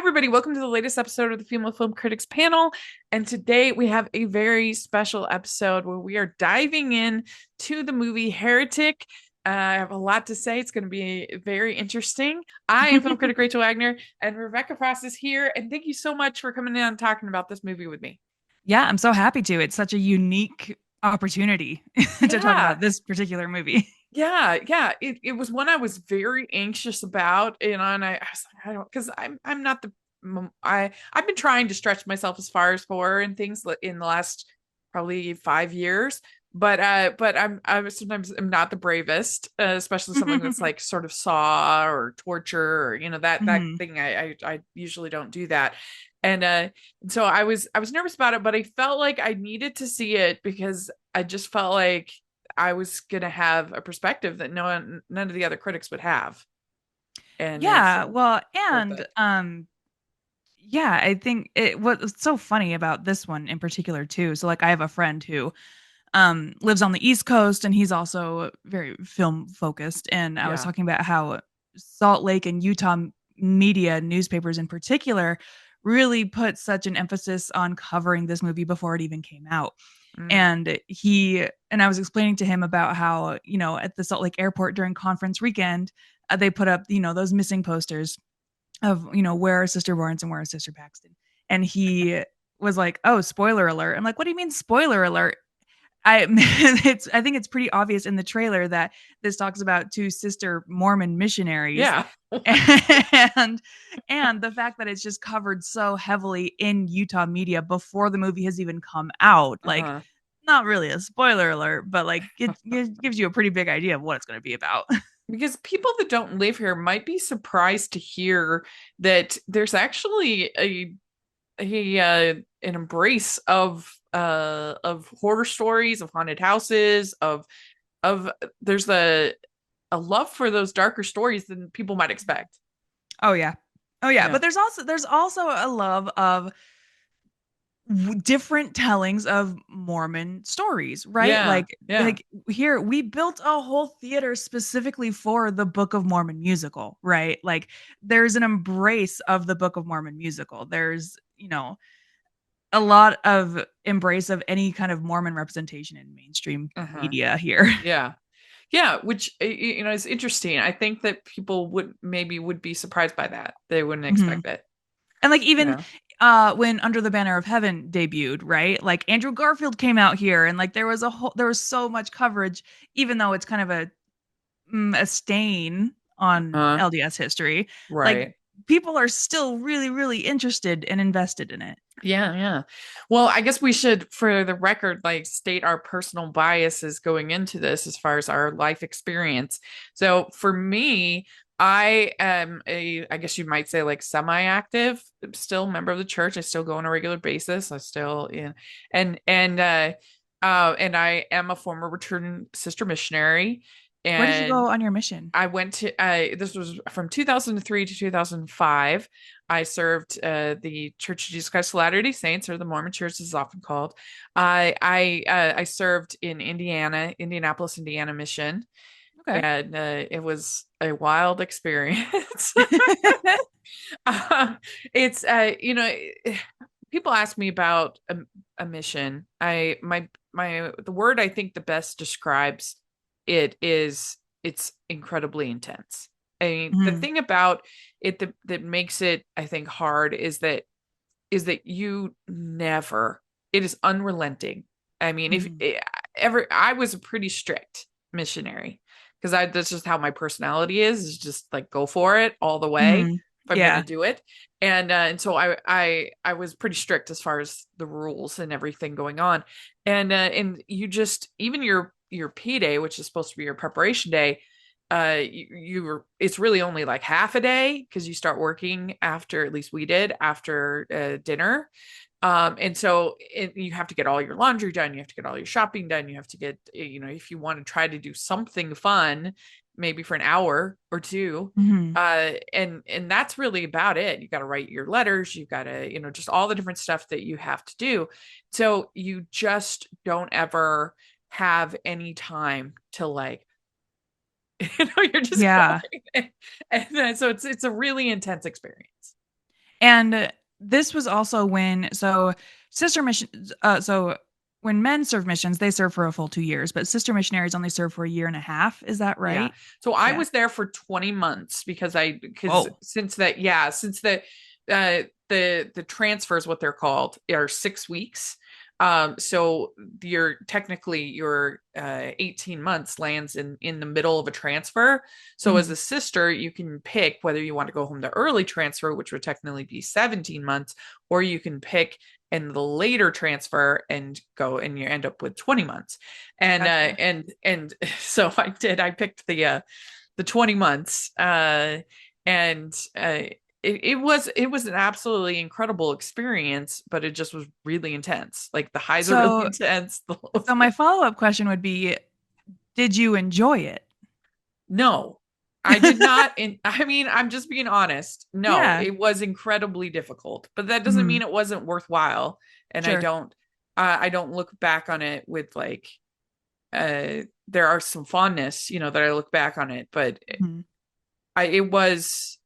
everybody. Welcome to the latest episode of the Female Film Critics panel. And today we have a very special episode where we are diving in to the movie Heretic. I have a lot to say. It's going to be very interesting. I am film critic Rachel Wagner, and Rebecca Frost is here. And thank you so much for coming in and talking about this movie with me. Yeah, I'm so happy to. It's such a unique opportunity to talk Yeah, about this particular movie. yeah. It was one I was very anxious about, and I was like, I don't, because I'm not the I've been trying to stretch myself as far as horror and things in the last probably 5 years, but I sometimes am not the bravest, especially something that's like sort of Saw or torture or that Mhm. thing. I usually don't do that, and so I was nervous about it, but I felt like I needed to see it because I just felt like I was gonna have a perspective that none of the other critics would have, and Yeah, so well, worth and it. yeah, I think what's so funny about this one in particular too. So like I have a friend who lives on the East Coast and he's also very film focused, and I was Yeah. talking about how Salt Lake and Utah media, newspapers in particular, really put such an emphasis on covering this movie before it even came out. Mm. And I was explaining to him about how, at the Salt Lake airport during conference weekend, they put up, those missing posters of, where are Sister Lawrence and where is Sister Paxton. And he was like, oh, spoiler alert. I'm like, what do you mean spoiler alert? I I think it's pretty obvious in the trailer that this talks about two sister Mormon missionaries, Yeah. and the fact that it's just covered so heavily in Utah media before the movie has even come out, like, Uh-huh. not really a spoiler alert, but like it gives you a pretty big idea of what it's going to be about. Because people that don't live here might be surprised to hear that there's actually an embrace of horror stories, of haunted houses, of there's a love for those darker stories than people might expect. Oh yeah. Oh yeah, Yeah. but there's also a love of different tellings of Mormon stories, right? Yeah. Like Yeah. like here we built a whole theater specifically for the Book of Mormon musical, right? Like there's an embrace of the Book of Mormon musical. There's, a lot of embrace of any kind of Mormon representation in mainstream Uh-huh. media here. Yeah. Yeah, which is interesting. I think that people would be surprised by that. They wouldn't Mhm. expect it. And like even Yeah. when Under the Banner of Heaven debuted, right? Like Andrew Garfield came out here and like there was so much coverage, even though it's kind of a stain on Uh, LDS history. Like right. people are still really, really interested and invested in it. Yeah, yeah. Well, I guess we should, for the record, like state our personal biases going into this as far as our life experience. So for me, I am I guess you might say like semi-active, still member of the church. I still go on a regular basis. I still, yeah, and I am a former returned sister missionary. Where did you And go on your mission? I went to this was from 2003 to 2005. I served the Church of Jesus Christ of Latter-day Saints, or the Mormon Church is often called. I served in Indianapolis, Indiana mission, Okay. and it was a wild experience. Uh, it's people ask me about a mission. I my the word I think the best describes it is it's incredibly intense. I mean, the Mhm. thing about it that makes it, I think, hard is that you never, it is unrelenting. I mean, if Mhm. ever, I was a pretty strict missionary because I that's just how my personality is just like go for it all the way Mhm. if I'm going to Yeah. do it. And so I was pretty strict as far as the rules and everything going on. And you just, even your P day, which is supposed to be your preparation day, it's really only like half a day because you start working after, at least we did, after dinner. And so you have to get all your laundry done, you have to get all your shopping done, you have to get, if you want to try to do something fun, maybe for an hour or two. Mhm. And that's really about it. You got to write your letters, you got to, just all the different stuff that you have to do. So you just don't ever have any time to like, you're just Yeah. going. And so it's a really intense experience. And this was also when, so sister missions, so when men serve missions, they serve for a full 2 years, but sister missionaries only serve for a year and a half. Is that Yeah. right? So I Yeah. was there for 20 months because Whoa. since that, yeah, since the transfers, what they're called, are 6 weeks. So your 18 months lands in the middle of a transfer. So as Hmm. a sister, you can pick whether you want to go home to early transfer, which would technically be 17 months, or you can pick in the later transfer and go and you end up with 20 months. And Gotcha. so I picked the 20 months. And it was an absolutely incredible experience, but it just was really intense. Like the highs are really So, intense, the lows so are. my follow-up question would be, did you enjoy it? No, I did not. I mean, I'm just being honest. No, Yeah. it was incredibly difficult, but that doesn't Hmm. mean it wasn't worthwhile. And Sure. I don't look back on it with like, there are some fondness, that I look back on it, but Hmm. it was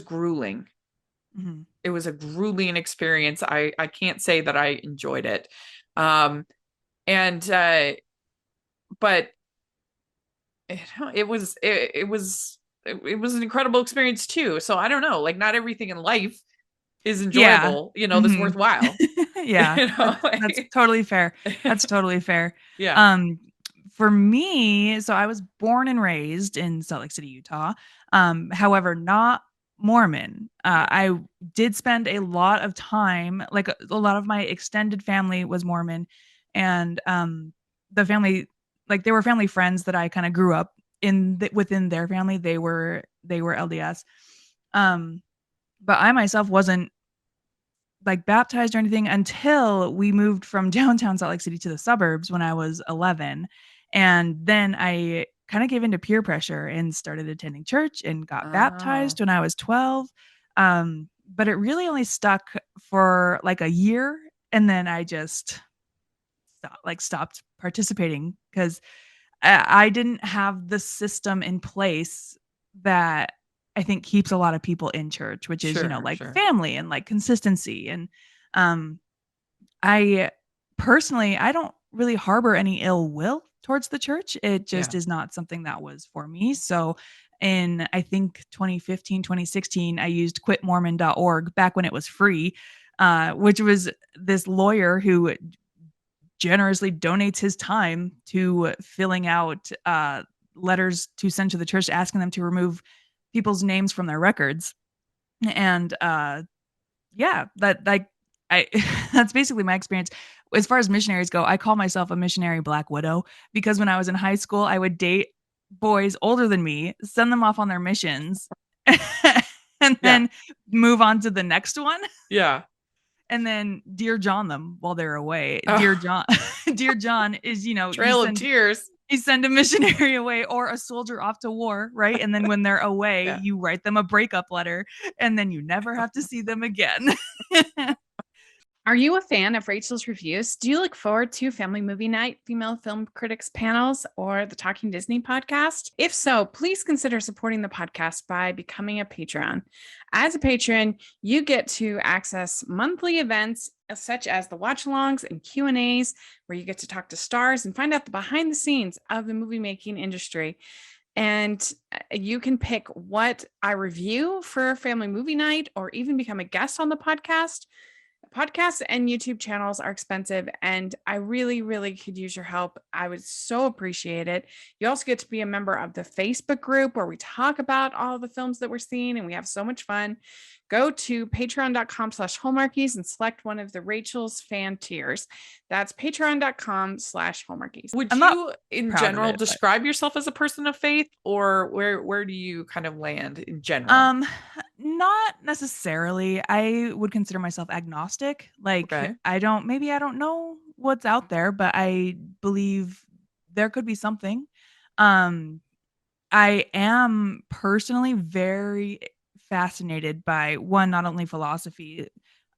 grueling. Hmm. It was a grueling experience. I can't say that I enjoyed it. Um, and but it was an incredible experience too. So I don't know, like not everything in life is Yeah. enjoyable, that's Hmm. worthwhile. Yeah. That's Like, totally fair. That's totally fair. yeah. Um, for me, so I was born and raised in Salt Lake City, Utah. However, not Mormon. I did spend a lot of time, like a lot of my extended family was Mormon, and the family, like they were family friends that I kind of grew up within their family. They were LDS. Um, but I myself wasn't like baptized or anything until we moved from downtown Salt Lake City to the suburbs when I was 11. And then I kind of gave into peer pressure and started attending church and got Oh, baptized when I was 12. But it really only stuck for like a year. And then I just stopped participating because I didn't have the system in place that I think keeps a lot of people in church, which is, sure, like sure. family and like consistency. And um, I personally, I don't really harbor any ill will towards the church. It just Yeah. is not something that was for me. So in, I think, 2015, 2016, I used quitmormon.org back when it was free, which was this lawyer who generously donates his time to filling out letters to send to the church asking them to remove people's names from their records. And yeah, that like I that's basically my experience. As far as missionaries go, I call myself a missionary black widow because when I was in high school, I would date boys older than me, send them off on their missions, and Yeah. then move on to the next one, Yeah. and then Dear John them while they're away. Dear Oh, John, Dear John is, you Trail of send Tears. a missionary away or a soldier off to war, right? And then when they're away, Yeah. you write them a breakup letter, and then you never have to see them again. Are you a fan of Rachel's reviews? Do you look forward to Family Movie Night, Female Film Critics panels, or the Talking Disney podcast? If so, please consider supporting the podcast by becoming a patron. As a patron, you get to access monthly events such as the watch-alongs and Q&As, where you get to talk to stars and find out the behind the scenes of the movie making industry. And you can pick what I review for Family Movie Night or even become a guest on the podcast. Podcasts and YouTube channels are expensive, and I really, really could use your help. I would so appreciate it. You also get to be a member of the Facebook group where we talk about all the films that we're seeing, and we have so much fun. Go to patreon.com/hallmarkies and select one of the Rachel's fan tiers. That's patreon.com/hallmarkies. Would I'm not you, in proud of general, it, but describe yourself as a person of faith, or where do you kind of land in general? um not necessarily. I would consider myself agnostic. Like Okay. I don't know what's out there, but I believe there could be something. Um I am personally very fascinated by one, not only philosophy.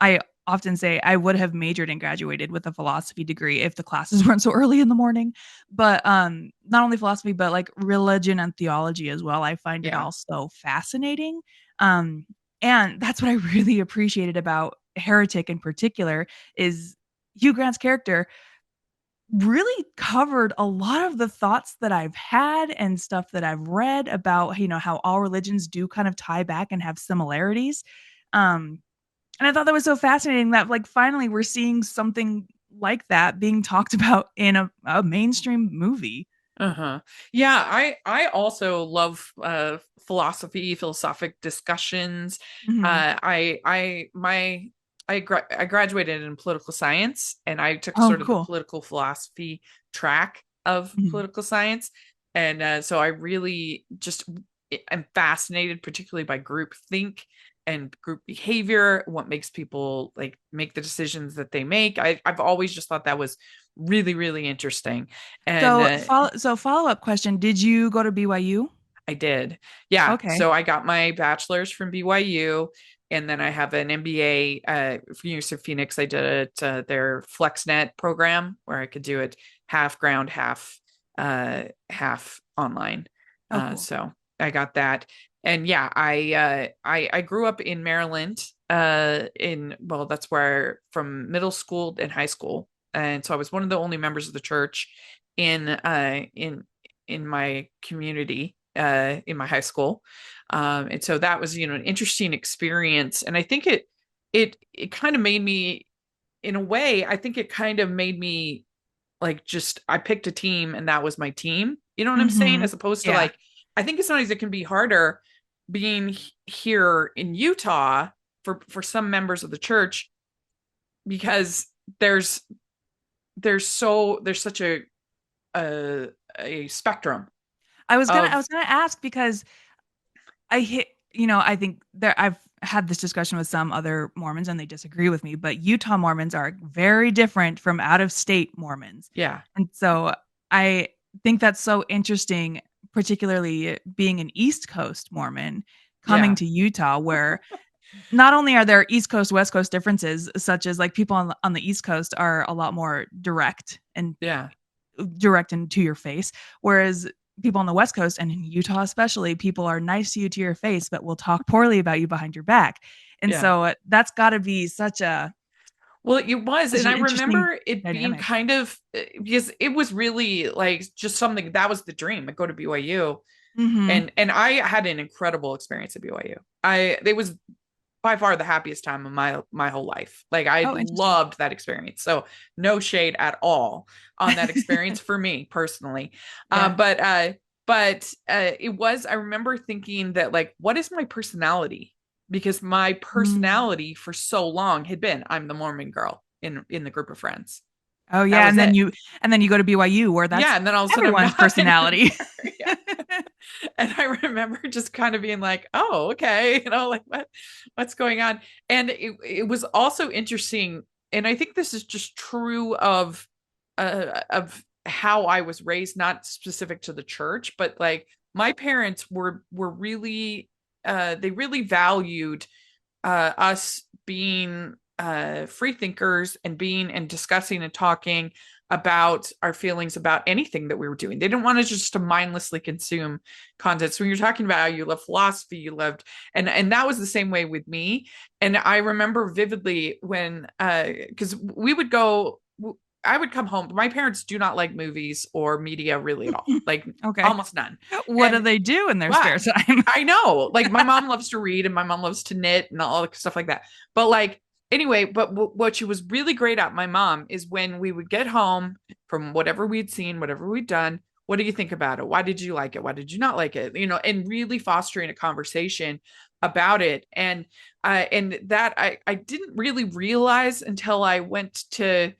I often say I would have majored and graduated with a philosophy degree if the classes weren't so early in the morning. But not only philosophy, but like religion and theology as well. I find it Yeah. all so fascinating. Um And that's what I really appreciated about Heretic in particular is Hugh Grant's character really covered a lot of the thoughts that I've had and stuff that I've read about, how all religions do kind of tie back and have similarities. And I thought that was so fascinating that like finally we're seeing something like that being talked about in a mainstream movie. Uh-huh. Yeah, I also love philosophic discussions. Mhm. I graduated in political science, and I took Oh, sort of the cool. political philosophy track of Mhm. political science. And so I really just am fascinated, particularly by group think and group behavior, what makes people like make the decisions that they make. I've always just thought that was really, really interesting. And Follow-up question, did you go to BYU? I did. Yeah. Okay. So I got my bachelor's from BYU, and then I have an MBA for University of Phoenix. I did it their FlexNet program where I could do it half ground, half online. Oh, cool. So I got that. And yeah, I grew up in Maryland. That's where from middle school and high school, and so I was one of the only members of the church in my community, in my high school. And so that was, an interesting experience. And I think it kind of made me, in a way, I think it kind of made me like just I picked a team and that was my team. You know what I'm saying? Mhm. As opposed to Yeah. like, I think sometimes it can be harder being here in Utah for some members of the church because there's there's such a a spectrum I of was gonna ask because I think I've had this discussion with some other Mormons and they disagree with me, but Utah Mormons are very different from out of state Mormons. yeah. And so I think that's so interesting, particularly being an East Coast Mormon coming Yeah. to Utah, where not only are there East Coast, West Coast differences, such as like people on the East Coast are a lot more Yeah. direct and to your face. Whereas people on the West Coast and in Utah, especially, people are nice to you to your face, but will talk poorly about you behind your back. And Yeah. so that's got to be Well, it was. such And an I interesting remember it being dynamic. kind of because it was really like just something that was the dream. I go to BYU, Hmm. and I had an incredible experience at BYU. It was by far the happiest time of my whole life. Like I Oh, interesting. loved that experience. So no shade at all on that experience for me personally. Yeah. It was, I remember thinking that like, what is my personality? Because my Mm. personality for so long had been I'm the Mormon girl in the group of friends. Oh That yeah, was it. and then you go to BYU where Yeah, that's and then all of a sudden I'm everyone's not personality. anymore. Yeah. And I remember just kind of being like, oh, okay, like what's going on? And it was also interesting, and I think this is just true of how I was raised, not specific to the church, but like my parents were really they really valued us being free thinkers and being and discussing and talking about our feelings about anything that we were doing. They didn't want us just to mindlessly consume content. So when you're talking about how you love philosophy, you loved, and that was the same way with me. And I remember vividly when, because we would go, I would come home. My parents do not like movies or media really at all, like Okay. almost none. What do And they do in their well, spare time? I know, like my mom loves to read and my mom loves to knit and all that stuff like that. But like, anyway, but what she was really great at, my mom, is when we would get home from whatever we'd seen, whatever we'd done. What do you think about it? Why did you like it? Why did you not like it? And really fostering a conversation about it. And that I didn't really realize until I went to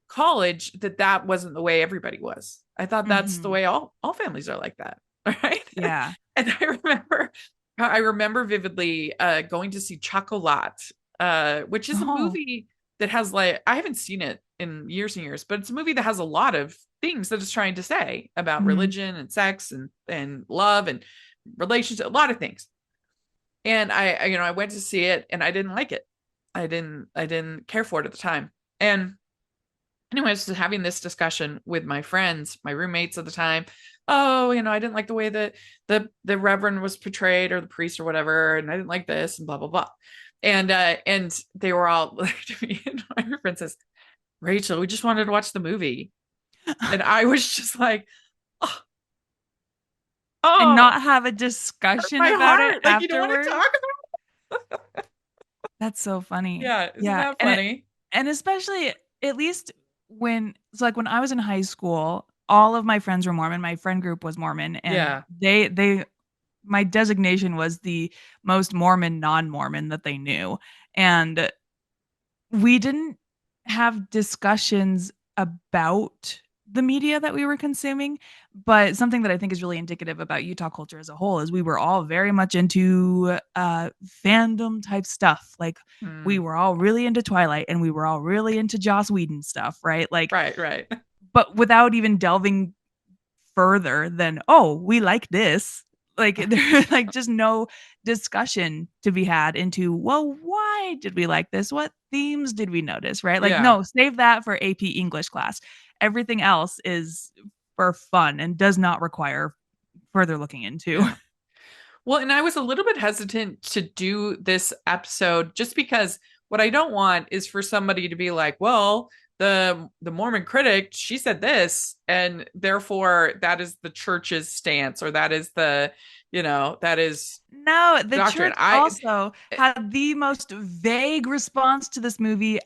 college that wasn't the way everybody was. I thought that's the Hmm. way all families are like that. Right. Yeah. And I remember vividly going to see Chocolat, which is a Oh. movie that has like I haven't seen it in years and years, but it's a movie that has a lot of things that it's trying to say about Mhm. religion and sex and love and relationships, a lot of things. And I went to see it and I didn't like it. I didn't care for it at the time. And anyway, I was having this discussion with my friends, my roommates at the time. Oh, I didn't like the way that the reverend was portrayed, or the priest or whatever, and I didn't like this, and blah blah blah. And they were all like to me, and my friend says, Rachel, we just wanted to watch the movie. And I was just like, oh, And oh, not have a hurt discussion my about it heart. Like, you don't want to afterwards. talk about. That's so funny. Yeah, isn't Yeah. that funny? And especially at least when it's like when I was in high school, all of my friends were Mormon. My friend group was Mormon, and Yeah. they my designation was the most Mormon non-Mormon that they knew. And we didn't have discussions about the media that we were consuming, but something that I think is really indicative about Utah culture as a whole is we were all very much into fandom type stuff. Like we Hmm. were all really into Twilight, and we were all really into Joss Whedon stuff, right? Like, Right, right. but without even delving further than, oh, we like this. Like there's like just no discussion to be had into, well, why did we like this? What themes did we notice? Right? Like, Yeah. no, save that for AP English class. Everything else is for fun and does not require further looking into. Yeah. Well, and I was a little bit hesitant to do this episode just because what I don't want is for somebody to be like, well, the Mormon critic, she said this, and therefore that is the church's stance, or that is that is No, the the doctrine. church also had the most vague response to this movie,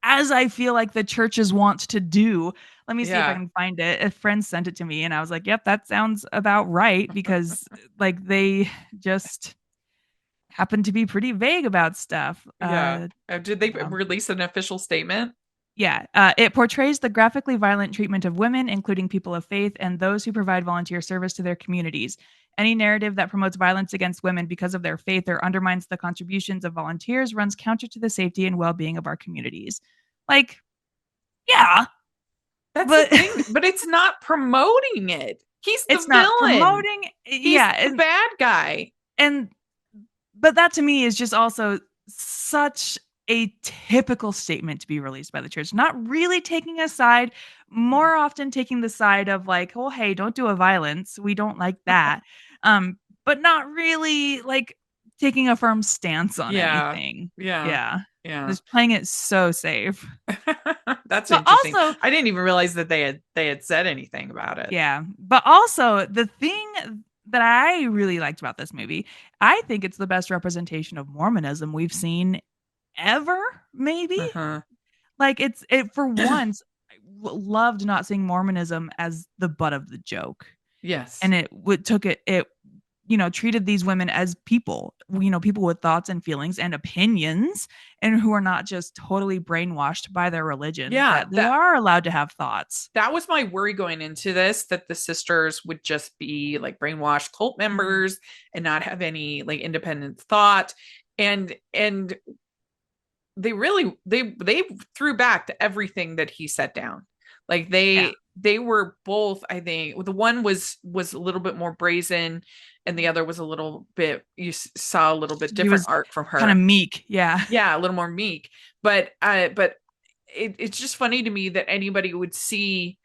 as I feel like the churches want to do. Let me see if I Yeah. can find it. A friend sent it to me, and I was like, yep, that sounds about right, because like they just happen to be pretty vague about stuff. Yeah. Did they Um, release an official statement? yeah, it portrays the graphically violent treatment of women, including people of faith and those who provide volunteer service to their communities. Any narrative that promotes violence against women because of their faith or undermines the contributions of volunteers runs counter to the safety and well being of our communities. Like, yeah, That's the but thing, but it's not promoting it. He's the it's not villain. promoting. He's Yeah, the bad guy. and but that to me is just also such a typical statement to be released by the church, not really taking a side, more often taking the side of like, well, hey, don't do a violence, we don't like that, but not really like taking a firm stance on Yeah. anything. Yeah. Yeah, Yeah. just playing it so safe. That's But interesting. also, I didn't even realize that they had said anything about it. yeah, but also the thing that I really liked about this movie, I think it's the best representation of Mormonism we've seen ever, maybe. Uh-huh. Like it for once, I loved not seeing Mormonism as the butt of the joke. Yes. And it would took it treated these women as people, people with thoughts and feelings and opinions, and who are not just totally brainwashed by their religion, Yeah, that they that are allowed to have thoughts. that was my worry going into this, that the sisters would just be like brainwashed cult Mhm. members and not have any like independent thought. And they threw back to everything that he set down. Like Yeah. they were both, I think the one was a little bit more brazen, and the other was a little bit, you saw a little bit He different was art from kind of her. meek. Yeah. Yeah, a little more meek. But it's just funny to me that anybody would see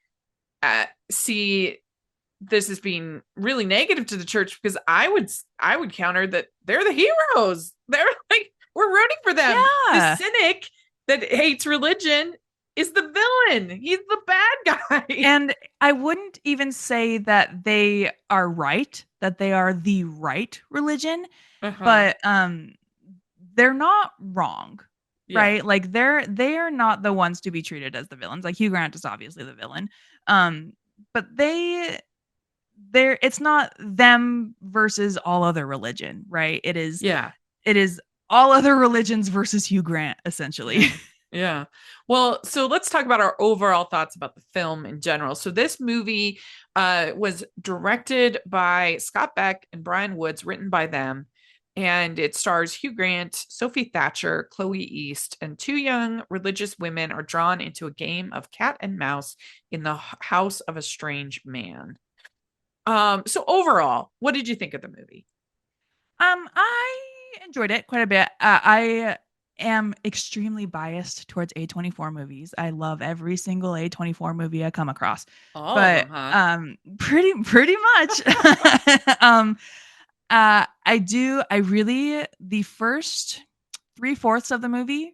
this as being really negative to the church, because I would counter that they're the heroes. They're like, we're rooting for them. The Yeah. cynic that hates religion is the villain. He's the bad guy. And I wouldn't even say that they are right, that they are the right religion, Uh-huh. but they're not wrong. Yeah. Right? Like they're not the ones to be treated as the villains. Like Hugh Grant is obviously the villain. Um but they're it's not them versus all other religion, right? Yeah. It is all other religions versus Hugh Grant, essentially. Yeah. Yeah. Well, so let's talk about our overall thoughts about the film in general. So this movie was directed by Scott Beck and Brian Woods, written by them, and it stars Hugh Grant, Sophie Thatcher, Chloe East, and two young religious women are drawn into a game of cat and mouse in the house of a strange man. So overall, what did you think of the movie? I enjoyed it quite a bit. I am extremely biased towards A24 movies. I love every single A24 movie I come across. All of But them, huh? pretty much. I really, the first 3/4 of the movie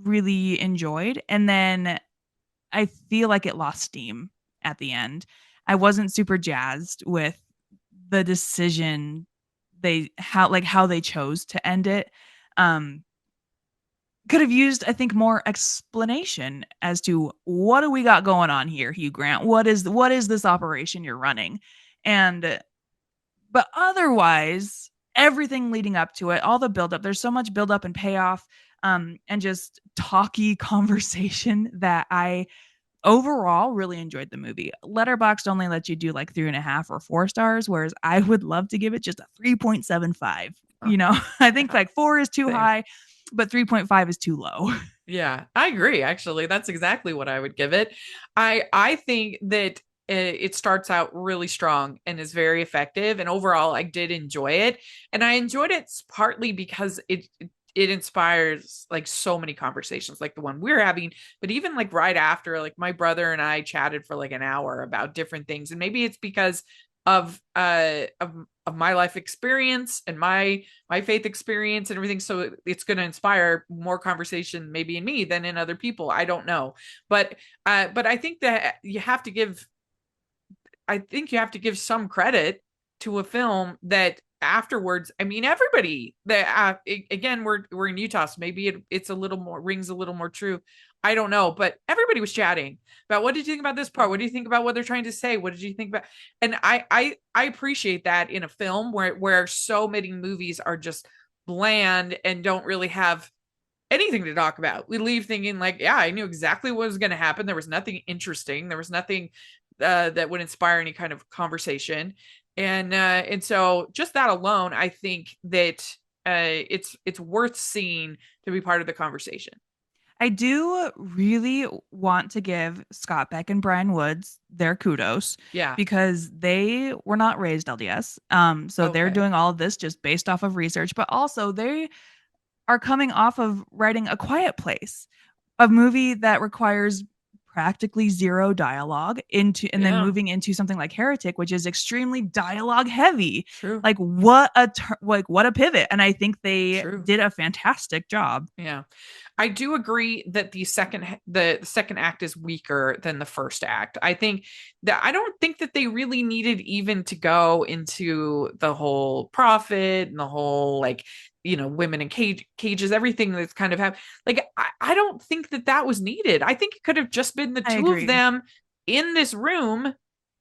really enjoyed, and then I feel like it lost steam at the end. I wasn't super jazzed with the decision how they chose to end it. Um, could have used, I think, more explanation as to what do we got going on here, Hugh Grant? What is this operation you're running? And but otherwise, everything leading up to it, all the buildup, there's so much buildup and payoff, and just talky conversation that I overall really enjoyed the movie. Letterboxd only lets you do like 3.5 or 4 stars, whereas I would love to give it just a 3.75. Huh. I think Yeah, like 4 is too same. high, but 3.5 is too low. Yeah, I agree. Actually, that's exactly what I would give it. I think that it starts out really strong and is very effective, and overall, I did enjoy it, and I enjoyed it partly because it inspires like so many conversations, like the one we're having, but even like right after, like my brother and I chatted for like an hour about different things, and maybe it's because of my life experience and my faith experience and everything, so it's going to inspire more conversation maybe in me than in other people. I don't know, but I think that you have to give some credit to a film that afterwards, I mean, everybody that again, we're in Utah, so maybe it's a little more, rings a little more true. I don't know, but everybody was chatting about, what did you think about this part? What do you think about what they're trying to say? What did you think about? And I appreciate that in a film where so many movies are just bland and don't really have anything to talk about. We leave thinking like, yeah, I knew exactly what was going to happen. There was nothing interesting. There was nothing that would inspire any kind of conversation. And so just that alone, I think that it's worth seeing to be part of the conversation. I do really want to give Scott Beck and Brian Woods their kudos Yeah. because they were not raised LDS. So they're Okay. doing all of this just based off of research, but also they are coming off of writing A Quiet Place, a movie that requires practically zero dialogue into, and then Yeah. moving into something like Heretic, which is extremely dialogue heavy. True. Like what a pivot. And I think they True. did a fantastic job. Yeah. I do agree that the second act is weaker than the first act. I think that I don't think that they really needed even to go into the whole prophet and the whole, like, women in cages, everything that's kind of like, I don't think that that was needed. I think it could have just been the I two of agree. them in this room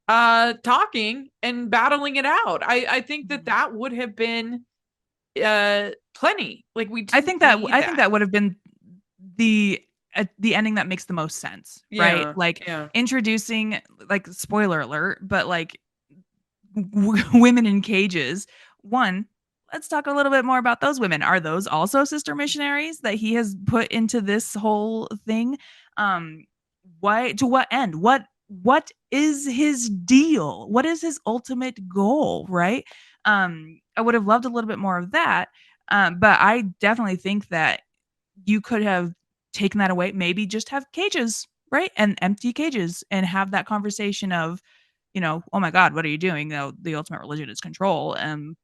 talking and battling it out. I think that Mhm. that would have been plenty. Like, we I didn't think that need I think that. that would have been the the ending that makes the most sense, right? Yeah, Like yeah, introducing, like, spoiler alert, but like women in cages. One, let's talk a little bit more about those women. Are those also sister missionaries that he has put into this whole thing? Um, why, to what end? What is his deal? What is his ultimate goal, right? I would have loved a little bit more of that. But I definitely think that you could have taken that away, maybe just have cages, right? And empty cages and have that conversation of, oh my God, what are you doing? The ultimate religion is control. And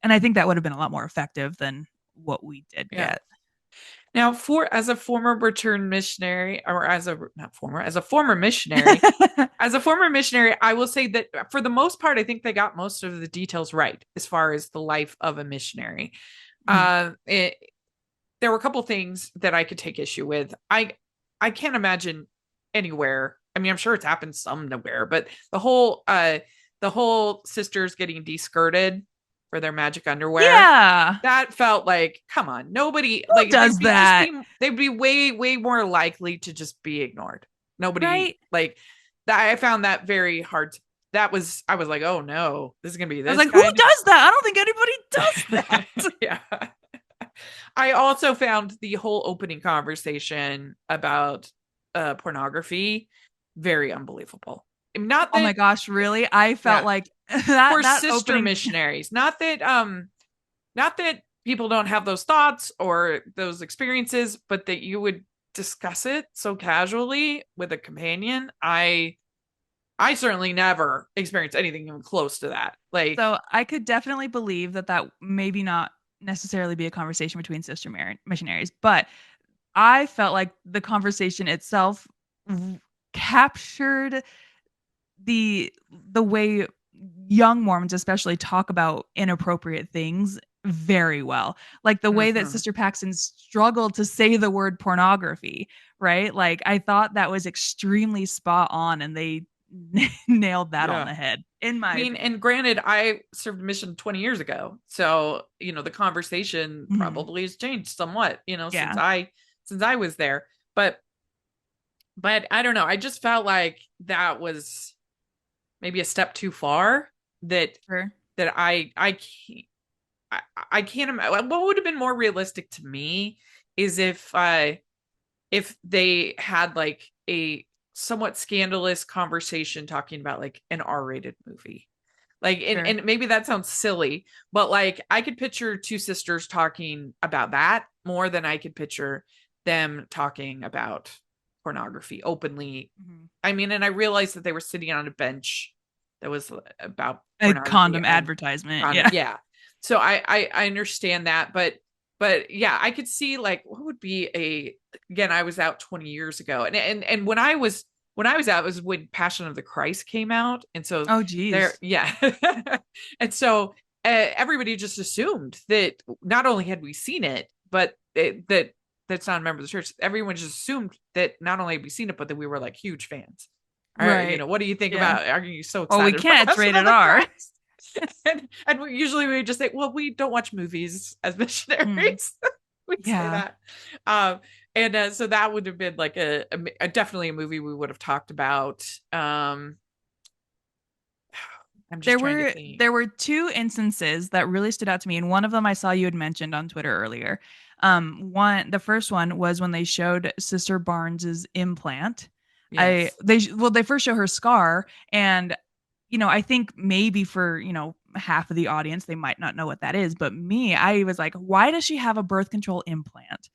I think that would have been a lot more effective than what we did yeah. get. Now, as a former returned missionary, or as a not former, as a former missionary, I will say that for the most part, I think they got most of the details right as far as the life of a missionary. Mhm. It, there were a couple things that I could take issue with. I can't imagine anywhere. I mean, I'm sure it's happened somewhere, but the whole sisters getting de-skirted for their magic underwear, Yeah. that felt like, come on, nobody, Who like, does that? they'd be way more likely to just be ignored. Nobody, Right? like, that. I found that very hard. I was like, oh no, this is gonna be I was this like, who kind. does that? I don't think anybody does that. Yeah. I also found the whole opening conversation about pornography very unbelievable. Not Oh my that, gosh, really? I felt yeah, like for that sister opening. missionaries. Not that people don't have those thoughts or those experiences, but that you would discuss it so casually with a companion. I certainly never experienced anything even close to that. Like, So I could definitely believe that that maybe not necessarily be a conversation between missionaries, but I felt like the conversation itself captured the way young Mormons especially talk about inappropriate things very well. Like the way that mhm. Sister Paxton struggled to say the word pornography, right? Like I thought that was extremely spot on and they nailed that on Yeah. the head in I my mean, opinion. and granted, I served a mission 20 years ago. So, the conversation Mhm. probably has changed somewhat, since Yeah, I was there. But I don't know. I just felt like that was maybe a step too far that sure. that I can't I can't imagine. What would have been more realistic to me is if they had like a somewhat scandalous conversation talking about like an R-rated movie. Like, Sure. and maybe that sounds silly, but like I could picture two sisters talking about that more than I could picture them talking about pornography openly. Mhm. I mean, and I realized that they were sitting on a bench that was about A pornography condom and advertisement. condom. Yeah. Yeah. So I understand that, but yeah, I could see like what would be a again, I was out 20 years ago. And when I was out, it was when Passion of the Christ came out. And so Oh there, geez. yeah. And so everybody just assumed that not only had we seen it, but that that's not a member of the church. Everyone just assumed that not only had we seen it, but that we were like huge fans. Right. What do you think Yeah. about? Are you so Well, we excited about can't. It's Passion of rated the R. Christ? And we just say, well, we don't watch movies as Mm. missionaries. We say Yeah. that. Um, and so that would have been like a definitely a movie we would have talked about. I'm just There trying to were think. there were two instances that really stood out to me, and one of them I saw you had mentioned on Twitter earlier. The first one was when they showed Sister Barnes's implant. Yes. They first show her scar, and I think maybe for half of the audience they might not know what that is, but me, I was like, why does she have a birth control implant?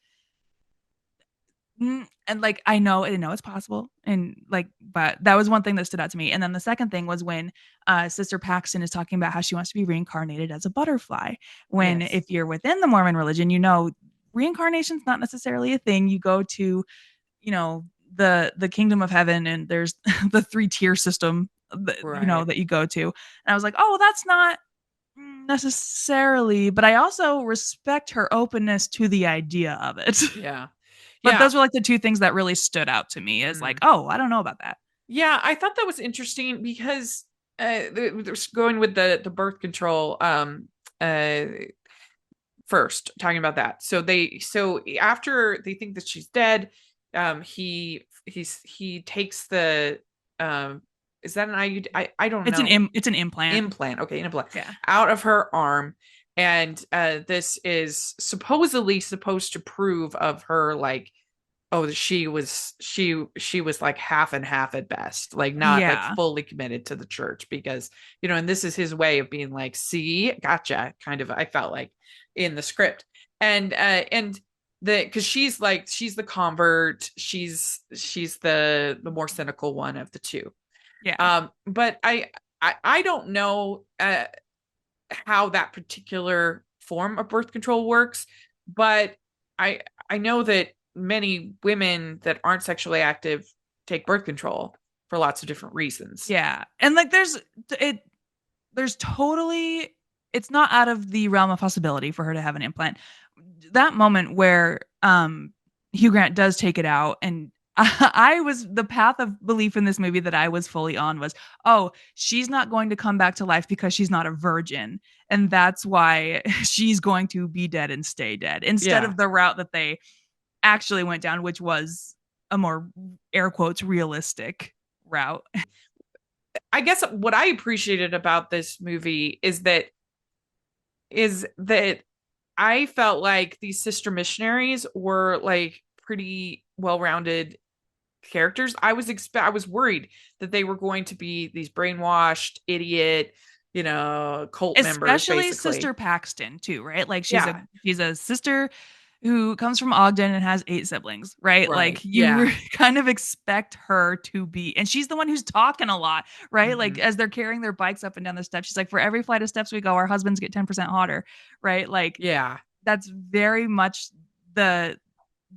And like I know it's possible, and like, but that was one thing that stood out to me. And then the second thing was when Sister Paxton is talking about how she wants to be reincarnated as a butterfly. When Yes. if you're within the Mormon religion, reincarnation's not necessarily a thing. You go to the kingdom of heaven, and there's the three-tier system Right. that you go to. And I was like, oh, that's not necessarily, but I also respect her openness to the idea of it. Yeah. But Yeah. those were like the two things that really stood out to me as like, Mm. oh, I don't know about that. Yeah, I thought that was interesting because going with the birth control uh first talking about that. So after they think that she's dead, he takes the is that an IUD? I don't know. It's an implant. Implant. Okay, implant Yeah. out of her arm. And this is supposedly supposed to prove of her like, oh, she was like half and half at best, like not like Yeah. fully committed to the church because and this is his way of being like, see, gotcha, kind of. I felt like in the script. And the because she's the convert, she's the more cynical one of the two. Yeah. But I don't know how that particular form of birth control works, but I know that many women that aren't sexually active take birth control for lots of different reasons. Yeah. And like there's totally it's not out of the realm of possibility for her to have an implant. That moment where Hugh Grant does take it out, and I was the path of belief in this movie that I was fully on was, oh, she's not going to come back to life because she's not a virgin, and that's why she's going to be dead and stay dead instead Yeah. of the route that they actually went down, which was a more air quotes realistic route. I guess what I appreciated about this movie is that I felt like these sister missionaries were like pretty well-rounded characters. I was worried that they were going to be these brainwashed idiot, cult members, Especially Sister basically. Paxton too, right? Like Yeah. she's a sister who comes from Ogden and has 8 siblings, right? Right. Like you Yeah. kind of expect her to be, and she's the one who's talking a lot, right? Like Hmm. as they're carrying their bikes up and down the steps, she's like, for every flight of steps we go, our husbands get 10% hotter, right? Like Yeah. that's very much the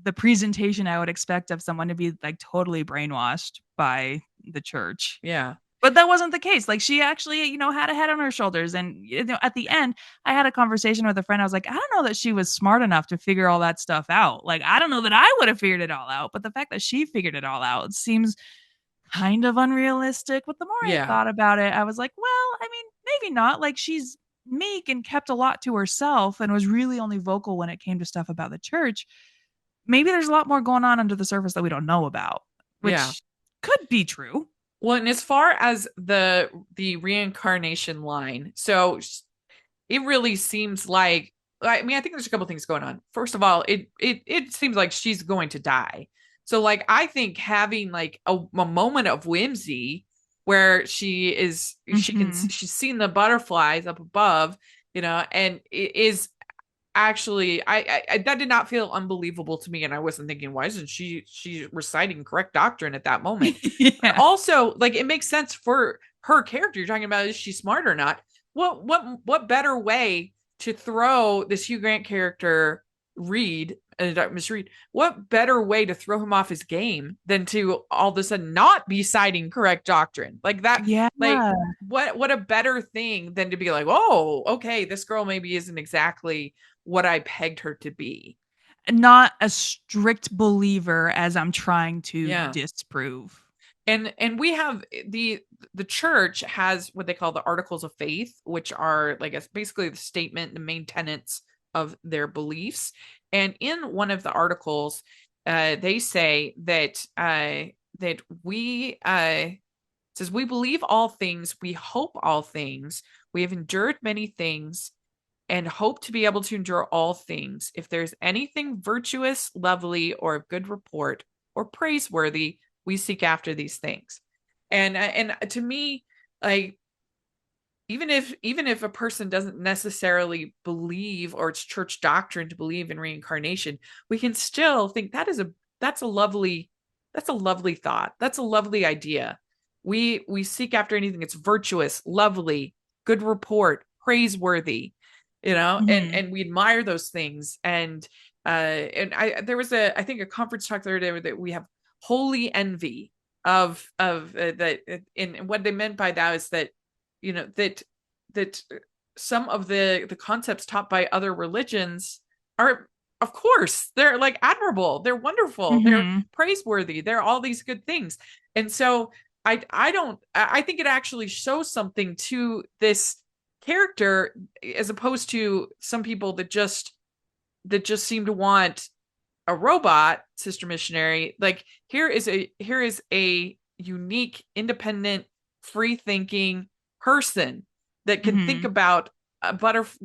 the presentation I would expect of someone to be like totally brainwashed by the church. Yeah. But that wasn't the case. Like she actually, had a head on her shoulders. And at the end, I had a conversation with a friend. I was like, I don't know that she was smart enough to figure all that stuff out. Like, I don't know that I would have figured it all out. But the fact that she figured it all out seems kind of unrealistic. But the more I Yeah. thought about it, I was like, well, I mean, maybe not. Like she's meek and kept a lot to herself and was really only vocal when it came to stuff about the church. Maybe there's a lot more going on under the surface that we don't know about, Yeah. which could be true. Well, and as far as the reincarnation line, so it really seems like, I mean, I think there's a couple things going on. First of all, it seems like she's going to die. So like I think having like a moment of whimsy where Mhm. she's seen the butterflies up above, and it is actually, I that did not feel unbelievable to me, and I wasn't thinking, why isn't she reciting correct doctrine at that moment? But Yeah. also, like, it makes sense for her character. You're talking about, is she smart or not? What better way to throw this Hugh Grant character, Reed, Mr. Reed? What better way to throw him off his game than to all of a sudden not be citing correct doctrine like that? Yeah. Like, what a better thing than to be like, oh, okay, this girl maybe isn't exactly what I pegged her to be. Not a strict believer as I'm trying to Yeah. disprove. And we have the church has what they call the articles of faith, which are like basically the statement, the main tenets of their beliefs. And in one of the articles, they say that we says, we believe all things, we hope all things, we have endured many things, and hope to be able to endure all things. If there's anything virtuous, lovely, or of good report, or praiseworthy, we seek after these things. And to me, like, even if a person doesn't necessarily believe, or it's church doctrine to believe in reincarnation, we can still think that's a lovely thought. That's a lovely idea. We seek after anything that's virtuous, lovely, good report, praiseworthy, Mhm. and we admire those things. And I there was I think a conference talk the other day that we have holy envy of that. And what they meant by that is that, that some of the concepts taught by other religions are, of course, they're like admirable, they're wonderful, they're Mhm. praiseworthy, they're all these good things. And so I think it actually shows something to this character, as opposed to some people that just seem to want a robot sister missionary. Like, here is a unique, independent, free thinking person that can think Mhm. about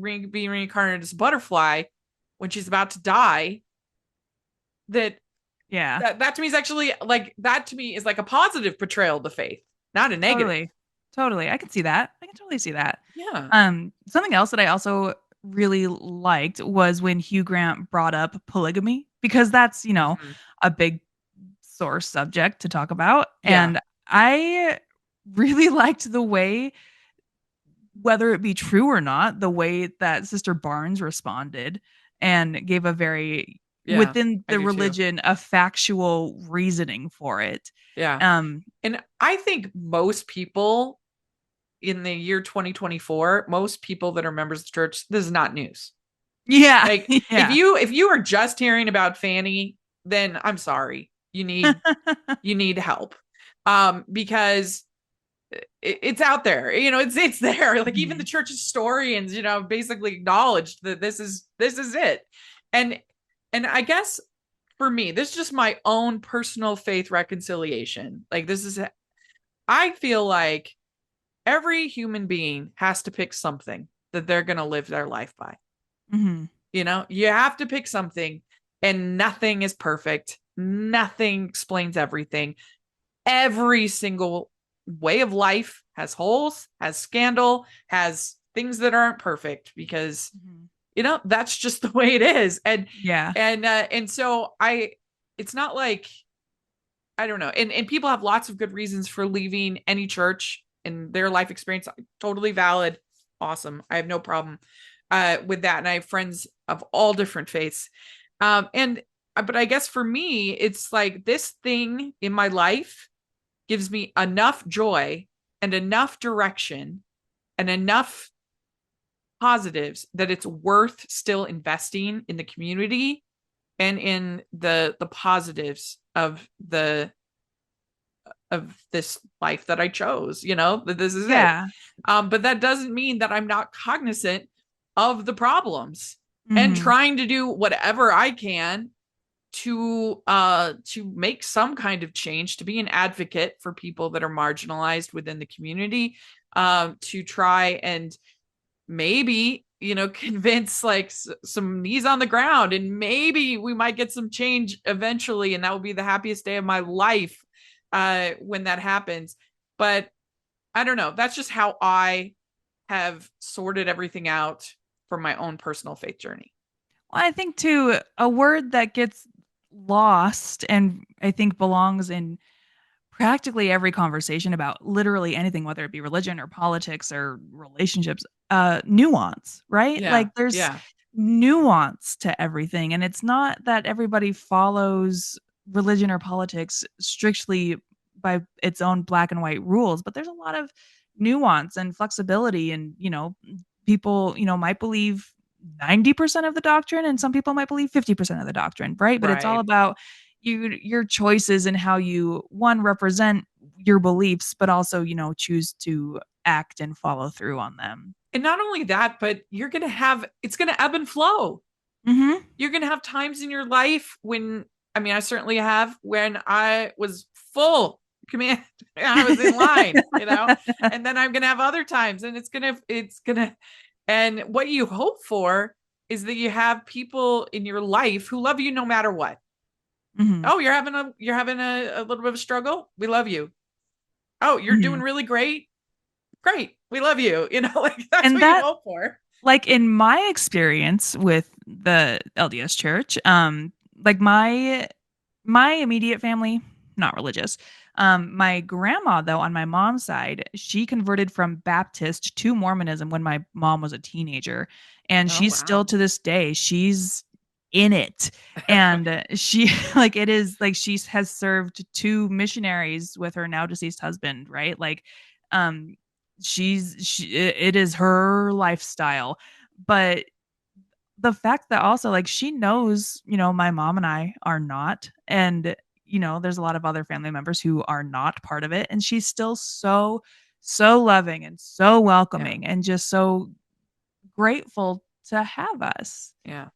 being reincarnated as a butterfly when she's about to die. that Yeah. that to me is actually, like, that to me is like a positive portrayal of the faith, not a negative. Totally. Totally. I can see that. I can totally see that. Yeah. Something else that I also really liked was when Hugh Grant brought up polygamy because that's, Mhm. a big source subject to talk about. Yeah. And I really liked the way, whether it be true or not, the way that Sister Barnes responded and gave a very, Yeah, within I the do too. religion, a factual reasoning for it. Yeah. Um, And I think most people in the year 2024, most people that are members of the church, this is not news. yeah, Like, if yeah. you are just hearing about Fanny, then I'm sorry. You need help. Because it's out there. It's there. Like, even the Mhm. church historians, basically acknowledged that this is it. And I guess for me, this is just my own personal faith reconciliation. Like, I feel like every human being has to pick something that they're going to live their life by. Mhm. You have to pick something, and nothing is perfect. Nothing explains everything. Every single way of life has holes, has scandal, has things that aren't perfect, because that's just the way it is. And so it's not like, I don't know. And people have lots of good reasons for leaving any church and their life experience. Totally valid. Awesome. I have no problem with that. And I have friends of all different faiths. But I guess for me, it's like this thing in my life gives me enough joy and enough direction and enough positives that it's worth still investing in the community and in the positives of this life that I chose, that this is it. But that doesn't mean that I'm not cognizant of the problems and trying to do whatever I can to make some kind of change, to be an advocate for people that are marginalized within the community, to try and maybe convince like some knees on the ground, and maybe we might get some change eventually, and that will be the happiest day of my life when that happens. But I don't know, that's just how I have sorted everything out for my own personal faith journey. Well, I think too, a word that gets lost and I think belongs in practically every conversation about literally anything, whether it be religion or politics or relationships, nuance, right? Yeah, Like there's yeah, nuance to everything. And it's not that everybody follows religion or politics strictly by its own black and white rules, but there's a lot of nuance and flexibility. And, people, might believe 90% of the doctrine and some people might believe 50% of the doctrine, right? But it's all right. about your choices and how you one represent your beliefs, but also choose to act and follow through on them. And not only that, but it's gonna ebb and flow. Mm-hmm. You're gonna have times in your life when, I mean, I certainly have, when I was full command, I was in line, and then I'm gonna have other times, and it's gonna and what you hope for is that you have people in your life who love you no matter what. Mm-hmm. Oh, you're having a little bit of a struggle, we love you. Oh, you're doing really great, great, we love you. Like that's And what you that, hope for. like in my experience with the LDS church, like my immediate family, not religious. My grandma, though, on my mom's side, she converted from Baptist to Mormonism when my mom was a teenager. And Oh, she's still wow. to this day, she's in it. And she, like, it is like she has served two missionaries with her now deceased husband, right? Like, um, it is her lifestyle. But the fact that also like she knows, my mom and I are not, and there's a lot of other family members who are not part of it, and she's still so loving and so Yeah, welcoming and just so grateful to have us. yeah,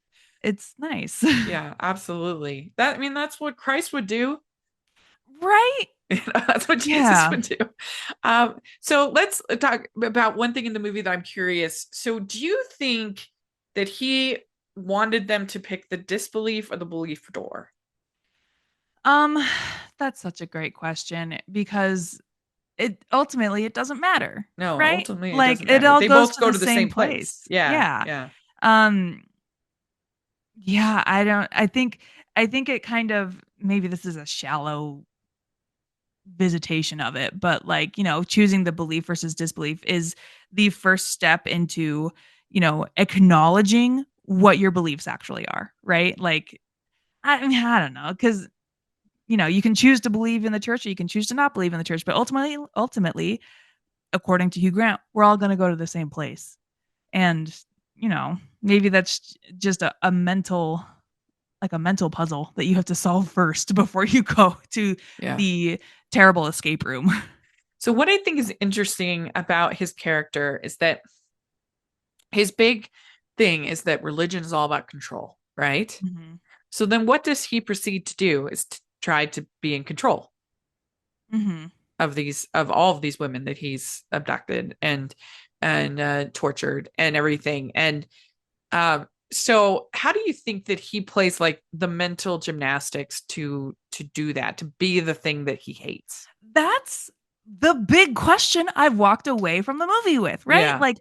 It's nice. yeah, absolutely. I mean, that's what Christ would do. Right? That's what Jesus Yeah. would do. So let's talk about one thing in the movie that I'm curious. So do you think that he wanted them to pick the disbelief or the belief door? Um that's such a great question because it doesn't matter, No, right? ultimately it Like doesn't it matter. all They goes both to go the to the same same place. place. Yeah, Yeah. yeah, Um yeah, I think it kind of, maybe this is a shallow visitation of it, but like, choosing the belief versus disbelief is the first step into, acknowledging what your beliefs actually are, right? Like I mean, I don't know, cuz you can choose to believe in the church or you can choose to not believe in the church, but ultimately, according to Hugh Grant, we're all going to go to the same place. And, maybe that's just a mental, like a mental puzzle that you have to solve first before you go to yeah. the terrible escape room. So what I think is interesting about his character is that his big thing is that religion is all about control, right? Mhm. So then what does he proceed to do is to try to be in control Mhm. of all of these women that he's abducted and tortured and everything. And so how do you think that he plays like the mental gymnastics to do that, to be the thing that he hates? That's the big question I've walked away from the movie with, right? Yeah. Like,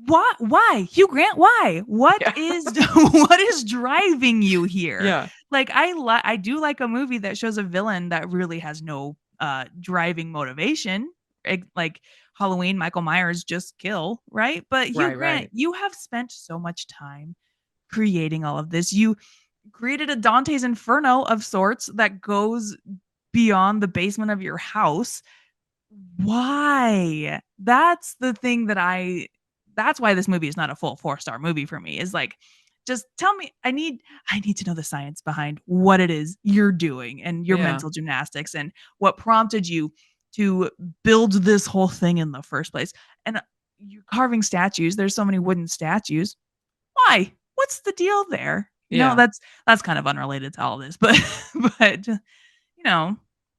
why Hugh Grant? Why? What Yeah. is what is driving you here? Yeah. Like, I do like a movie that shows a villain that really has no driving motivation. Like Halloween, Michael Myers just kill, right? But Hugh Right, Grant, right. you have spent so much time creating all of this. You created a Dante's Inferno of sorts that goes beyond the basement of your house. Why? That's the thing that's why this movie is not a full 4-star movie for me. Is like, just tell me, I need to know the science behind what it is you're doing and your Yeah. mental gymnastics and what prompted you to build this whole thing in the first place. And you're carving statues. There's so many wooden statues. Why? What's the deal there? Yeah. That's kind of unrelated to all this, but but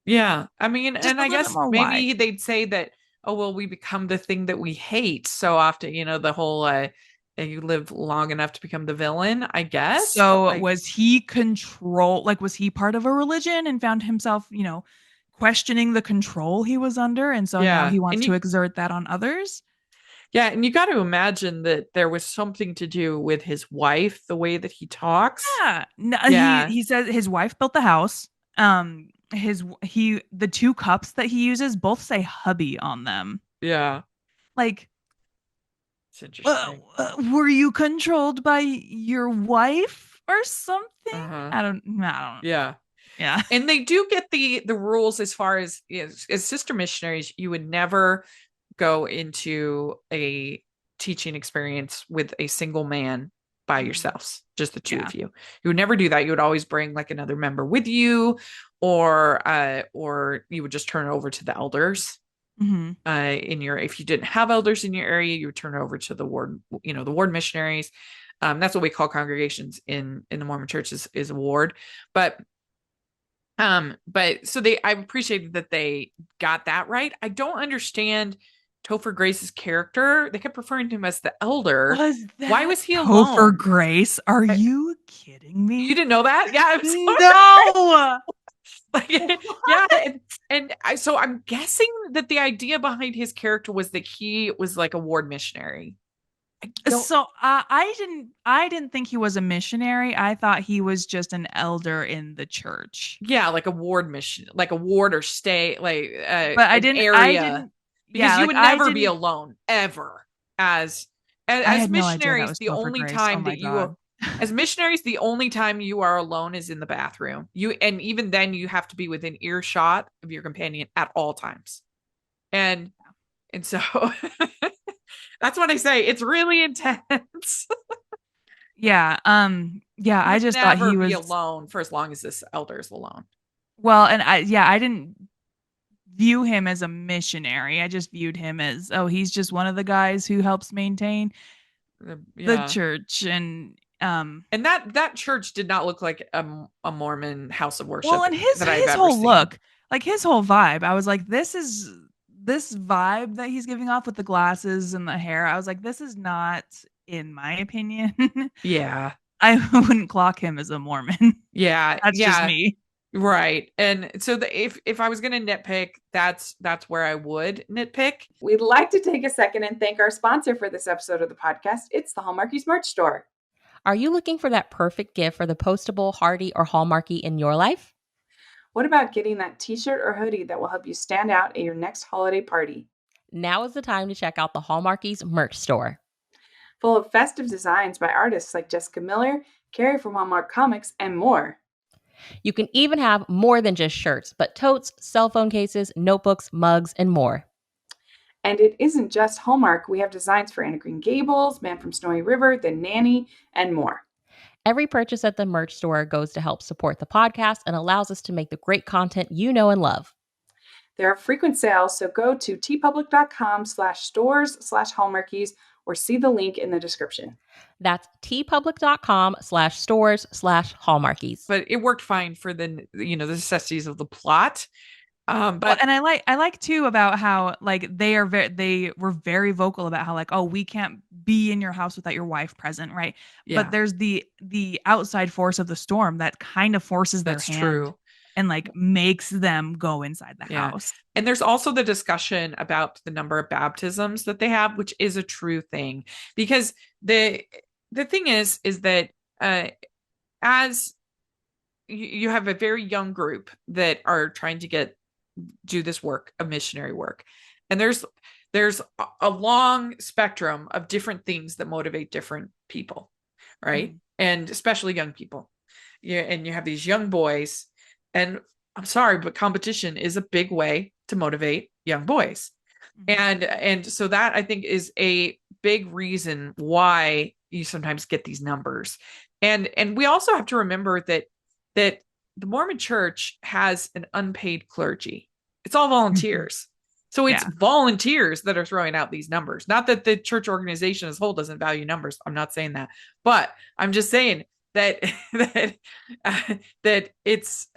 Yeah. I mean, just and a I little bit guess more why. maybe they'd say that, oh, well, we become the thing that we hate so often, the whole you live long enough to become the villain, I guess. But So like, was he was he part of a religion and found himself, questioning the control he was under, and so now yeah. he wants And to you exert that on others? got to imagine that there was something to do with his wife, the way that he talks. Yeah. No, Yeah. he says his wife built the house. The two cups that he uses both say hubby on them. Yeah. Like, It's interesting. were you controlled by your wife or something? Uh-huh. I don't. Yeah. Yeah. And they do get the rules as far as sister missionaries, you would never go into a teaching experience with a single man by yourselves, just the two Yeah. of you. You would never do that. You would always bring like another member with you, or you would just turn it over to the elders. Mm-hmm. If you didn't have elders in your area, you would turn it over to the ward, the ward missionaries. That's what we call congregations in the Mormon church is a ward. But so I appreciated that they got that right. I don't understand Topher Grace's character. They kept referring to him as the elder. Was Why that was he Topher alone? Grace? Are you kidding You me? didn't know that? Yeah, I'm No. like, yeah, so I'm guessing that the idea behind his character was that he was like a ward missionary. I don't. So I didn't think he was a missionary. I thought he was just an elder in the church. Yeah, like a ward mission, like a ward or stay, like But an I area, didn't because yeah, you like would I never be didn't alone ever as I as had no idea that missionaries. was The Topher only Grace. Oh time my that you are god. as missionaries, the only time you are alone is in the bathroom. And even then, you have to be within earshot of your companion at all times. And so that's what I say. It's really intense. Yeah, You I would just thought never he be was alone for as long as this elder is alone. well, and I didn't view him as a missionary. I just viewed him as, oh, he's just one of the guys who helps maintain the Yeah. church. And that church did not look like a Mormon house of Well, worship and that I've his ever whole seen. look, like his whole vibe, I was like, this vibe that he's giving off with the glasses and the hair. I was like, this is not, in my opinion. Yeah. I wouldn't clock him as a Mormon. Yeah. That's just Yeah. me. Right. And so if I was going to nitpick, that's where I would nitpick. We'd like to take a second and thank our sponsor for this episode of the podcast. It's the Hallmarkies merch store. Are you looking for that perfect gift for the postable, hardy, or Hallmarky in your life? What about getting that t-shirt or hoodie that will help you stand out at your next holiday party? Now is the time to check out the Hallmarkies merch store. Full of festive designs by artists like Jessica Miller, Carrie from Hallmark Comics, and more. You can even have more than just shirts, but totes, cell phone cases, notebooks, mugs, and more. And it isn't just Hallmark. We have designs for Anna Green Gables, Man from Snowy River, The Nanny, and more. Every purchase at the merch store goes to help support the podcast and allows us to make the great content you know and love. There are frequent sales, so go to tpublic.com/stores/Hallmarkies or see the link in the description. That's tpublic.com/stores/Hallmarkies. But it worked fine for the necessities of the plot. Well, But and I like too about how like they were very vocal about how like, oh, we can't be in your house without your wife present, right? yeah, But there's the outside force of the storm that kind of forces their that's hand. true. and like makes them go inside the Yeah. house. And there's also the discussion about the number of baptisms that they have, which is a true thing, because the thing is that as you have a very young group that are trying to do this work of missionary work, and there's a long spectrum of different things that motivate different people, right? And especially young people. Yeah, and you have these young boys, and I'm sorry, but competition is a big way to motivate young boys. And so that, I think, is a big reason why you sometimes get these numbers. And we also have to remember that the Mormon church has an unpaid clergy. It's all volunteers. So it's volunteers that are throwing out these numbers. Not that the church organization as a whole doesn't value numbers. I'm not saying that, but I'm just saying that that it's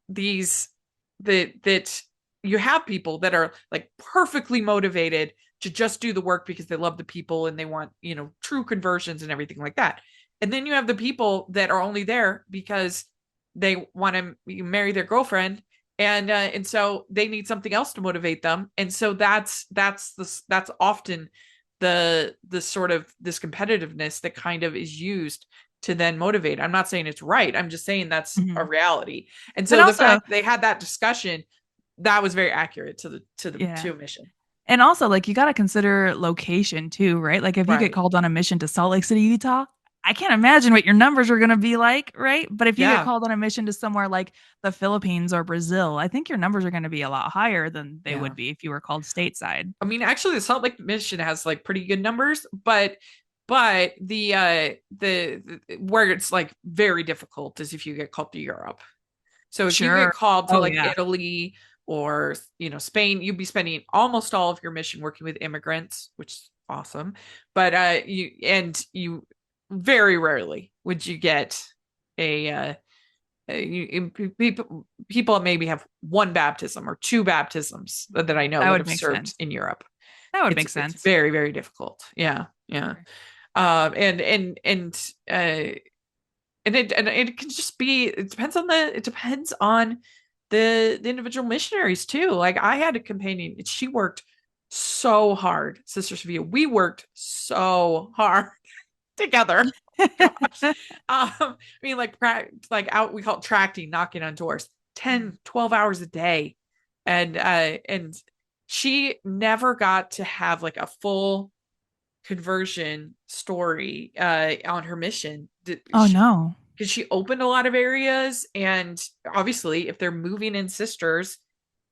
these that you have people that are like perfectly motivated to just do the work because they love the people and they want, true conversions and everything like that. And then you have the people that are only there because they want to marry their girlfriend, and so they need something else to motivate them. And so that's often the sort of this competitiveness that kind of is used to then motivate. I'm not saying it's right. I'm just saying that's a reality. And so the fact they had that discussion, that was very accurate to a mission. And also, like, you got to consider location too, right? Like, if you get called on a mission to Salt Lake City, Utah, I can't imagine what your numbers are going to be like, right? But if you get called on a mission to somewhere like the Philippines or Brazil, I think your numbers are going to be a lot higher than they would be if you were called stateside. I mean, actually, the Salt Lake mission has like pretty good numbers, but the where it's like very difficult is if you get called to Europe. So if you get called to Italy or Spain, you'd be spending almost all of your mission working with immigrants, which is awesome. But you very rarely would you get people maybe have one baptism or two baptisms that I know that have served in Europe. That would make sense. It's very, very difficult. Yeah. And it can just be, it depends on the individual missionaries too. Like I had a companion, she worked so hard, Sister Sophia. We worked so hard together. I mean, like out, we call it tracting, knocking on doors, 10, 12 hours a day. And she never got to have like a full conversion story on her mission. No. Because she opened a lot of areas, and obviously if they're moving in sisters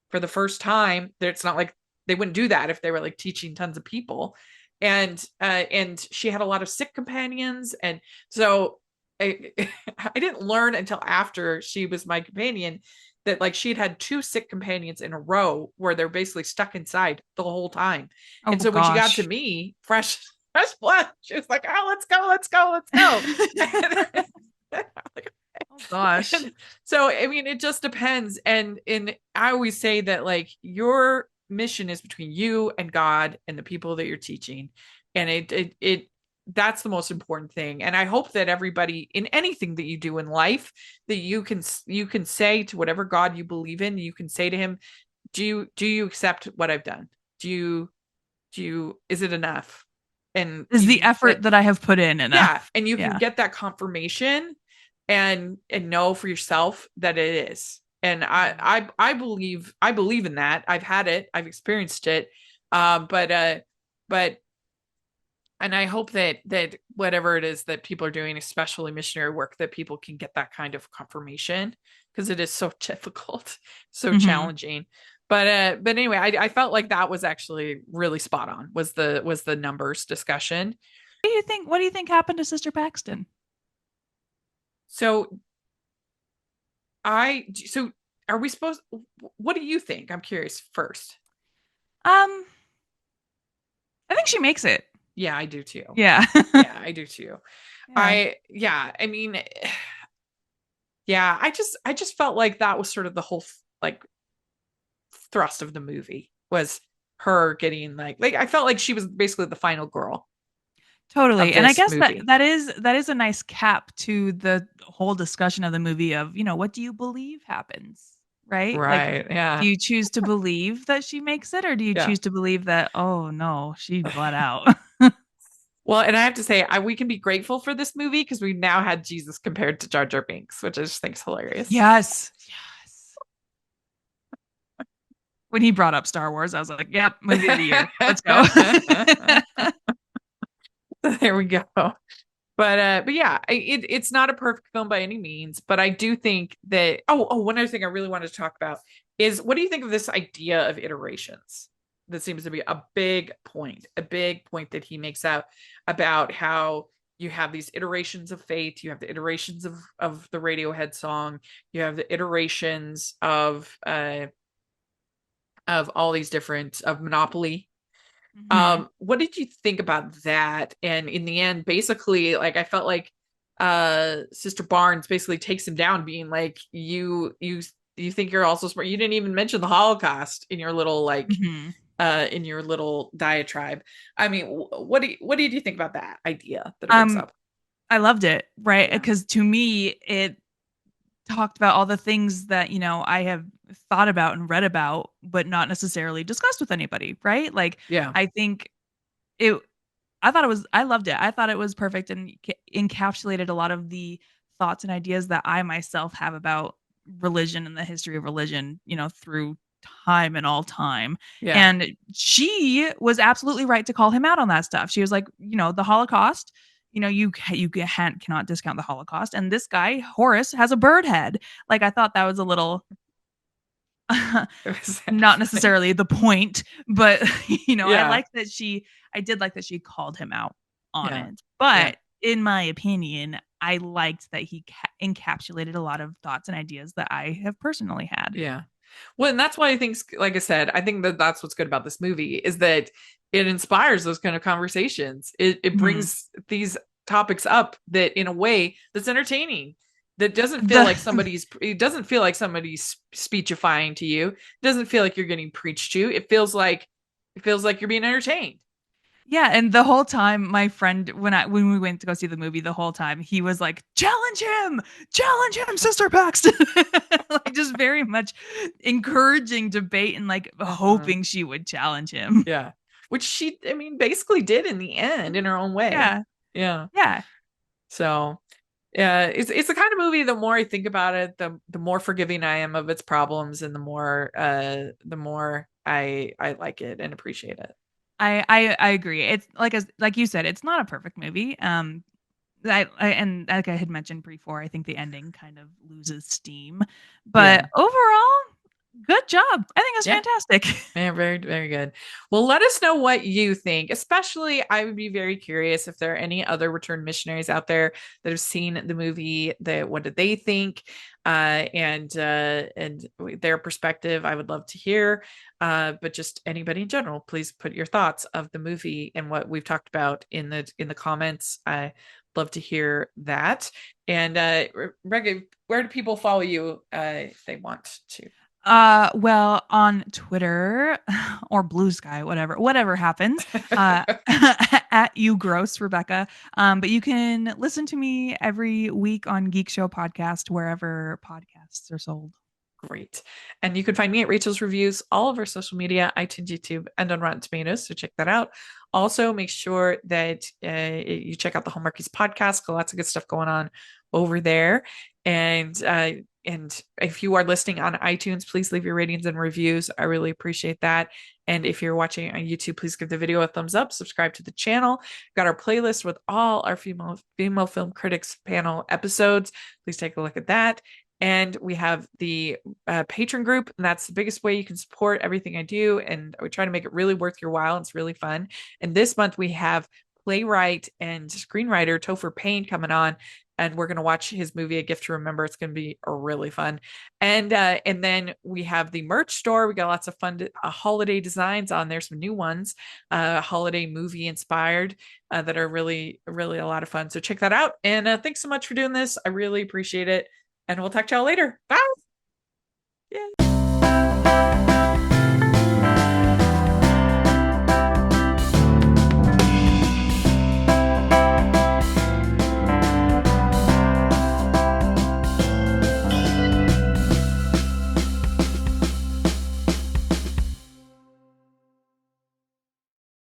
for the first time, it's not like they wouldn't do that if they were like teaching tons of people. And she had a lot of sick companions, and so I didn't learn until after she was my companion that like she'd had two sick companions in a row where they're basically stuck inside the whole time. And so when she got to me, fresh blood, she was like, "Oh, let's go." Like, oh gosh. So I mean, it just depends. And I always say that like your mission is between you and God and the people that you're teaching, and it that's the most important thing. And I hope that everybody, in anything that you do in life, that you can say to whatever God you believe in, you can say to him, do you accept what I've done? Is it enough? And is the effort that I have put in enough? Yeah, and you can get that confirmation and know for yourself that it is. And I believe in that. I've had it. I've experienced it. But and I hope that whatever it is that people are doing, especially missionary work, that people can get that kind of confirmation, because it is so difficult, so challenging. But anyway, I felt like that was actually really spot on, was the numbers discussion. What do you think happened to Sister Paxton? So are we supposed, what do you think? I'm curious first. I think she makes it. Yeah, I do too. Yeah. Yeah, I do too. I mean, yeah, I just felt like that was sort of the whole like thrust of the movie, was her getting like I felt like she was basically the final girl. Totally. And I this guess movie. that is a nice cap to the whole discussion of the movie of, what do you believe happens? Right? Like, Right. Yeah. do you choose to believe that she makes it, or do you Yeah. choose to believe that, oh no, she bled out? Well, and I have to say, we can be grateful for this movie because we now had Jesus compared to Jar Jar Binks, which I just think is hilarious. Yes. Yes. When he brought up Star Wars, I was like, yep, movie of the year. Let's go. There we go. But yeah, it's not a perfect film by any means, but I do think that one other thing I really wanted to talk about is, what do you think of this idea of iterations? That seems to be a big point that he makes out about how you have these iterations of faith, you have the iterations of the Radiohead song, you have the iterations of all these different of Monopoly. Mhm. What did you think about that? And in the end, basically, like, I felt like Sister Barnes basically takes him down, being like, you think you're also smart. You didn't even mention the Holocaust in your little Mhm. in your little diatribe. I mean, what did you think about that idea that it brings Um, up? I loved it, right? Yeah. Because to me, it talked about all the things that, I have thought about and read about, but not necessarily discussed with anybody, right? Like, Yeah. I think it, I loved it. I thought it was perfect and encapsulated a lot of the thoughts and ideas that I myself have about religion and the history of religion, through time and all time. Yeah. And she was absolutely right to call him out on that stuff. She was like, the Holocaust, cannot discount the Holocaust. And this guy, Horace, has a bird head. Like, I thought that was a little It was not actually, necessarily the point, but yeah. I did like that she called him out on Yeah. it. Yeah. But in my opinion, I liked that he encapsulated a lot of thoughts and ideas that I have personally had. Yeah. Well, and that's why I think, like I said, I think that that's what's good about this movie, is that it inspires those kind of conversations. It Mhm. brings these topics up that in a way that's entertaining. That doesn't feel The like it doesn't feel like somebody's speechifying to you. It doesn't feel like you're getting preached to. It feels like you're being entertained. Yeah, and the whole time my friend, when we went to go see the movie, the whole time he was like, challenge him, Sister Paxton." Like, just very much encouraging debate and like Uh-huh. hoping she would challenge him. Yeah. Which she, I mean, basically did in the end in her own way. Yeah. Yeah. Yeah. So yeah, it's the kind of movie, the more I think about it, the more forgiving I am of its problems, and the more I like it and appreciate it. I agree. It's like you said, it's not a perfect movie. And like I had mentioned before, I think the ending kind of loses steam. Yeah. But overall, good job. I think it's Yeah. fantastic. Yeah, very, very good. Well, let us know what you think. Especially, I would be very curious if there are any other returned missionaries out there that have seen the movie. That what did they think, and their perspective. I would love to hear. But just anybody in general, please put your thoughts of the movie and what we've talked about in the comments. I love to hear that. And Rega, where do people follow you if they want to? Well, on Twitter or Blue Sky, whatever happens, at you gross Rebecca. But you can listen to me every week on Geek Show Podcast, wherever podcasts are sold. Great. And you can find me at Rachel's Reviews, all of our social media, iTunes, YouTube, and on Rotten Tomatoes. So check that out. Also, make sure that you check out the Hallmarkies podcast. Got lots of good stuff going on over there. And if you are listening on iTunes, please leave your ratings and reviews. I really appreciate that. And if you're watching on YouTube, please give the video a thumbs up. Subscribe to the channel. Got our playlist with all our female film critics panel episodes. Please take a look at that. And we have the patron group, and that's the biggest way you can support everything I do. And we try to make it really worth your while. It's really fun. And this month we have playwright and screenwriter Topher Payne coming on, and we're going to watch his movie A Gift to Remember. It's going to be really fun. And then we have the merch store. We got lots of fun holiday designs on there, some new ones, holiday movie inspired, that are really, really a lot of fun. So check that out. And thanks so much for doing this. I really appreciate it. And we'll talk to y'all later. Bye. Yeah.